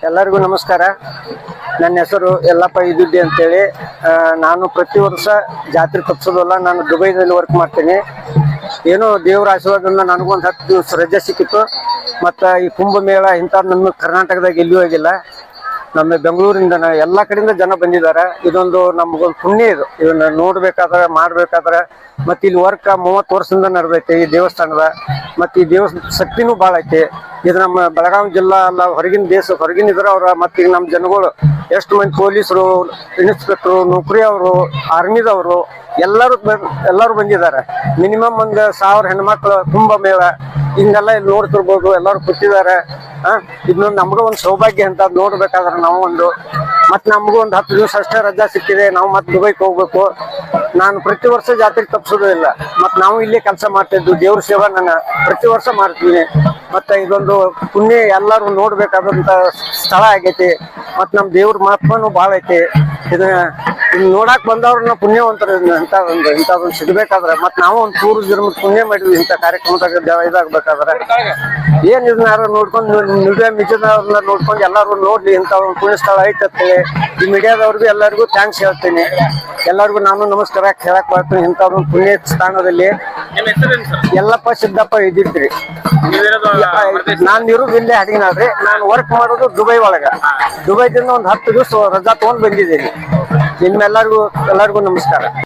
ಎಲ್ಲರಿಗೂ ನಮಸ್ಕಾರ. ನನ್ನ ಹೆಸರು ಯಲ್ಲಪ್ಪ ಇದುಡ್ಡಿ ಅಂತೇಳಿ. ನಾನು ಪ್ರತಿ ವರ್ಷ ಜಾತ್ರೆ ತಪ್ಪಿಸೋದಲ್ಲ, ನಾನು ದುಬೈದಲ್ಲಿ ವರ್ಕ್ ಮಾಡ್ತೀನಿ. ಏನೋ ದೇವರ ಆಶೀರ್ವಾದದಿಂದ ನನಗೊಂದು 10 ದಿವಸ ರಜೆ ಸಿಕ್ಕಿತ್ತು. ಮತ್ತು ಈ ಕುಂಭಮೇಳ ಇಂಥದ್ದು ನಮ್ಮ ಕರ್ನಾಟಕದಾಗ ಎಲ್ಲಿಯೂ ಆಗಿಲ್ಲ. ನಮ್ಮ ಬೆಂಗಳೂರಿಂದ ಎಲ್ಲ ಕಡೆಯಿಂದ ಜನ ಬಂದಿದ್ದಾರೆ. ಇದೊಂದು ನಮಗೊಂದು ಪುಣ್ಯ. ಇದನ್ನ ನೋಡ್ಬೇಕಾದ್ರೆ ಮಾಡ್ಬೇಕಾದ್ರೆ ಮತ್ತು ಇಲ್ಲಿ ವರ್ಕ್ 30 ವರ್ಷದಿಂದ ನಡೆದೈತೆ ಈ ದೇವಸ್ಥಾನದ. ಮತ್ತು ಈ ಶಕ್ತಿನೂ ಭಾಳ ಐತಿ. ಇದು ನಮ್ಮ ಬೆಳಗಾವಿ ಜಿಲ್ಲಾ ಅಲ್ಲ, ಹೊರಗಿನ ಹೊರಗಿನ ಇದ್ರೆ ಅವ್ರ. ಮತ್ತು ಈಗ ನಮ್ಮ ಜನಗಳು ಎಷ್ಟು ಮಂದಿ ಪೊಲೀಸರು, ಇನ್ಸ್ಪೆಕ್ಟ್ರು, ನೌಕರಿ ಅವರು, ಆರ್ಮಿದವರು ಎಲ್ಲರೂ ಬಂದಿದ್ದಾರೆ. ಮಿನಿಮಮ್ ಒಂದು 1000 ಹೆಣ್ಮಕ್ಳು ಕುಂಭಮೇಳ ಹಿಂಗೆಲ್ಲ ಇಲ್ಲಿ ನೋಡ್ತಿರ್ಬೋದು. ಎಲ್ಲರೂ ಕೂತಿದ್ದಾರೆ. ಇದನ್ನೊಂದು ನಮ್ಗೆ ಒಂದು ಸೌಭಾಗ್ಯ ಅಂತ ನೋಡ್ಬೇಕಾದ್ರೆ ನಾವು ಮತ್ತು ನಮಗೂ ಒಂದು 10 ದಿವಸ ಅಷ್ಟೇ ರಜಾ ಸಿಕ್ಕಿದೆ. ನಾವು ಮತ್ತೆ ದುಬೈಗೆ ಹೋಗ್ಬೇಕು. ನಾನು ಪ್ರತಿ ವರ್ಷ ಜಾತ್ರೆಗೆ ತಪ್ಪಿಸೋದು ಇಲ್ಲ. ಮತ್ತು ನಾವು ಇಲ್ಲೇ ಕೆಲಸ ಮಾಡ್ತಿದ್ದು ದೇವ್ರ ಸೇವೆ ನಾನು ಪ್ರತಿ ವರ್ಷ ಮಾಡ್ತೀನಿ. ಮತ್ತು ಇದೊಂದು ಪುಣ್ಯ ಎಲ್ಲರೂ ನೋಡ್ಬೇಕಾದಂಥ ಸ್ಥಳ ಆಗೈತಿ. ಮತ್ತು ನಮ್ಮ ದೇವ್ರ ಮಹತ್ವನೂ ಭಾಳ ಐತಿ. ಇದನ್ನ ನೋಡಕ್ ಬಂದವ್ರನ್ನ ಪುಣ್ಯವಂತರ ಇಂಥದೊಂದು ಸಿಗ್ಬೇಕಾದ್ರೆ. ಮತ್ತು ನಾವು ಒಂದು ಪೂರ್ವ ಪುಣ್ಯ ಮಾಡಿದ್ವಿ ಇಂಥ ಕಾರ್ಯಕ್ರಮದಾಗ ಇದಾಗಬೇಕಾದ್ರೆ. ಏನು ಇದನ್ನ ಯಾರು ನೋಡ್ಕೊಂಡು ಮಿಜದವ್ರನ್ನ ನೋಡ್ಕೊಂಡು ಎಲ್ಲರೂ ನೋಡ್ಲಿ ಇಂಥ ಒಂದು ಪುಣ್ಯ ಸ್ಥಳ ಐತಂತೇಳಿ ಈ ಮೀಡಿಯಾದವ್ರಿಗೂ ಎಲ್ಲರಿಗೂ ಥ್ಯಾಂಕ್ಸ್ ಹೇಳ್ತೀನಿ. ಎಲ್ಲರಿಗೂ ನಾನು ನಮಸ್ಕಾರ ಹೇಳಕ್ ಬರ್ತೀನಿ. ಇಂಥದೊಂದು ಪುಣ್ಯ ಸ್ಥಾನದಲ್ಲಿ ಯಲ್ಲಪ್ಪ ಸಿದ್ದಪ್ಪ ಇದ್ದಿರ್ತೀರಿ. ನಾನು ಇರೋದು ಇಲ್ಲೇ ಹಡಿನಾಳ್ರಿ. ನಾನು ವರ್ಕ್ ಮಾಡೋದು ದುಬೈ ಒಳಗ. ದುಬೈದಿಂದ ಒಂದು 10 ದಿವಸ ರಜಾ ತಗೊಂಡ್ ಬಂದಿದ್ದೀನಿ. ನಿಮ್ಮೆಲ್ಲರಿಗೂ ನಮಸ್ಕಾರ.